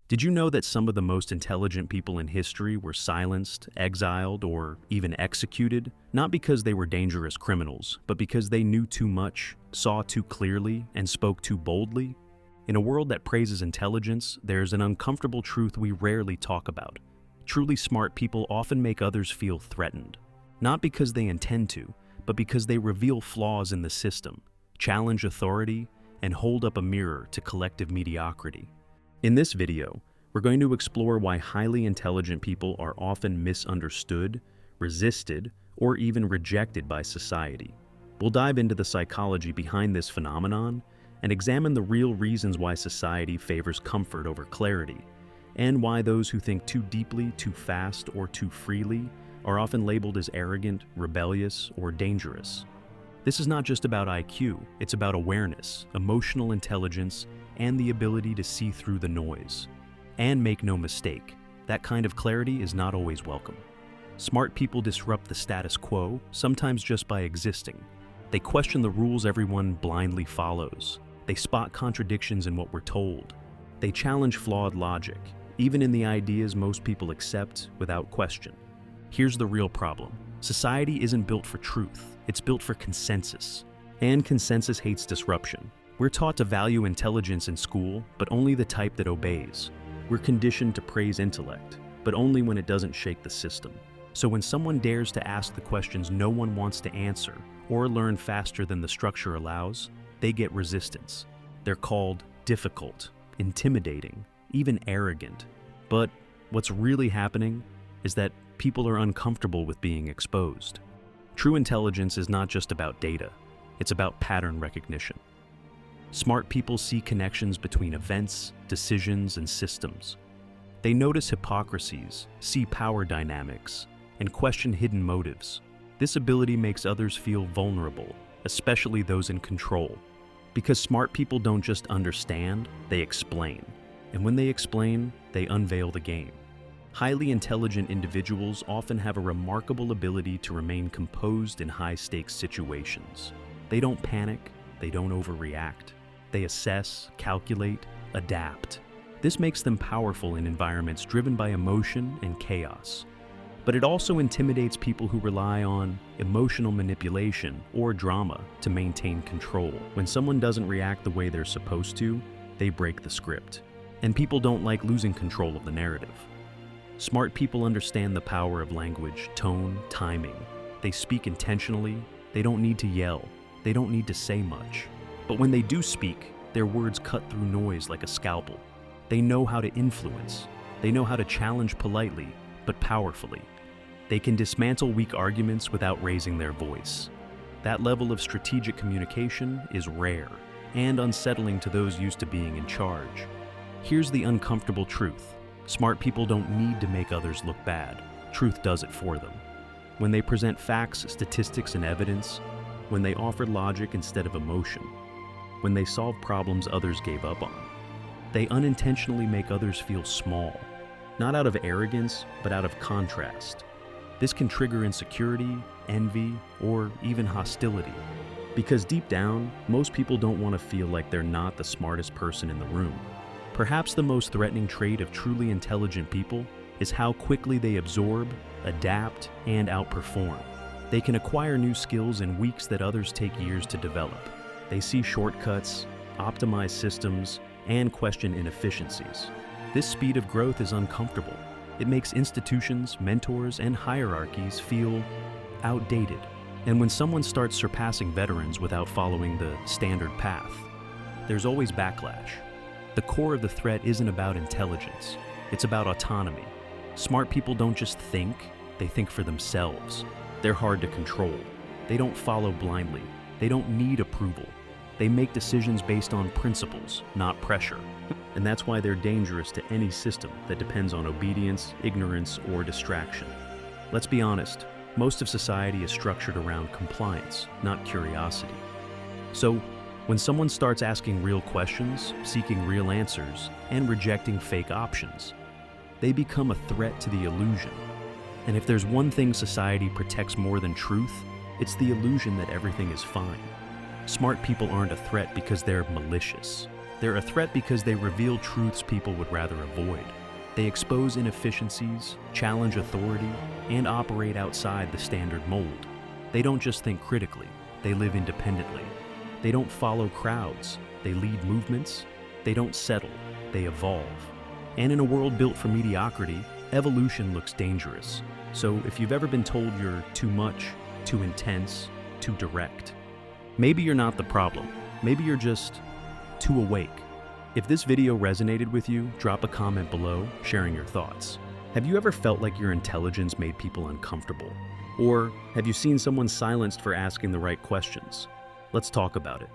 Did you know that some of the most intelligent people in history were silenced, exiled, or even executed? Not because they were dangerous criminals, but because they knew too much, saw too clearly, and spoke too boldly? In a world that praises intelligence, there's an uncomfortable truth we rarely talk about. Truly smart people often make others feel threatened. Not because they intend to, but because they reveal flaws in the system, challenge authority, and hold up a mirror to collective mediocrity. In this video, we're going to explore why highly intelligent people are often misunderstood, resisted, or even rejected by society. We'll dive into the psychology behind this phenomenon and examine the real reasons why society favors comfort over clarity, and why those who think too deeply, too fast, or too freely are often labeled as arrogant, rebellious, or dangerous. This is not just about IQ, it's about awareness, emotional intelligence, and the ability to see through the noise. And make no mistake, that kind of clarity is not always welcome. Smart people disrupt the status quo, sometimes just by existing. They question the rules everyone blindly follows. They spot contradictions in what we're told. They challenge flawed logic, even in the ideas most people accept without question. Here's the real problem. Society isn't built for truth, it's built for consensus. And consensus hates disruption. We're taught to value intelligence in school, but only the type that obeys. We're conditioned to praise intellect, but only when it doesn't shake the system. So when someone dares to ask the questions no one wants to answer, or learn faster than the structure allows, they get resistance. They're called difficult, intimidating, even arrogant. But what's really happening is that people are uncomfortable with being exposed. True intelligence is not just about data, it's about pattern recognition. Smart people see connections between events, decisions, and systems. They notice hypocrisies, see power dynamics, and question hidden motives. This ability makes others feel vulnerable, especially those in control. Because smart people don't just understand, they explain. And when they explain, they unveil the game. Highly intelligent individuals often have a remarkable ability to remain composed in high-stakes situations. They don't panic, they don't overreact. They assess, calculate, adapt. This makes them powerful in environments driven by emotion and chaos. But it also intimidates people who rely on emotional manipulation or drama to maintain control. When someone doesn't react the way they're supposed to, they break the script. And people don't like losing control of the narrative. Smart people understand the power of language, tone, timing. They speak intentionally. They don't need to yell. They don't need to say much. But when they do speak, their words cut through noise like a scalpel. They know how to influence. They know how to challenge politely, but powerfully. They can dismantle weak arguments without raising their voice. That level of strategic communication is rare and unsettling to those used to being in charge. Here's the uncomfortable truth. Smart people don't need to make others look bad. Truth does it for them. When they present facts, statistics, and evidence, when they offer logic instead of emotion, when they solve problems others gave up on, they unintentionally make others feel small, not out of arrogance, but out of contrast. This can trigger insecurity, envy, or even hostility. Because deep down, most people don't want to feel like they're not the smartest person in the room. Perhaps the most threatening trait of truly intelligent people is how quickly they absorb, adapt, and outperform. They can acquire new skills in weeks that others take years to develop. They see shortcuts, optimize systems, and question inefficiencies. This speed of growth is uncomfortable. It makes institutions, mentors, and hierarchies feel outdated. And when someone starts surpassing veterans without following the standard path, there's always backlash. The core of the threat isn't about intelligence, it's about autonomy. Smart people don't just think, they think for themselves. They're hard to control. They don't follow blindly. They don't need approval. They make decisions based on principles, not pressure. And that's why they're dangerous to any system that depends on obedience, ignorance, or distraction. Let's be honest, most of society is structured around compliance, not curiosity. So, when someone starts asking real questions, seeking real answers, and rejecting fake options, they become a threat to the illusion. And if there's one thing society protects more than truth, it's the illusion that everything is fine. Smart people aren't a threat because they're malicious. They're a threat because they reveal truths people would rather avoid. They expose inefficiencies, challenge authority, and operate outside the standard mold. They don't just think critically, they live independently. They don't follow crowds, they lead movements. They don't settle, they evolve. And in a world built for mediocrity, evolution looks dangerous. So if you've ever been told you're too much, too intense, too direct, maybe you're not the problem. Maybe you're just too awake. If this video resonated with you, drop a comment below sharing your thoughts. Have you ever felt like your intelligence made people uncomfortable? Or have you seen someone silenced for asking the right questions? Let's talk about it.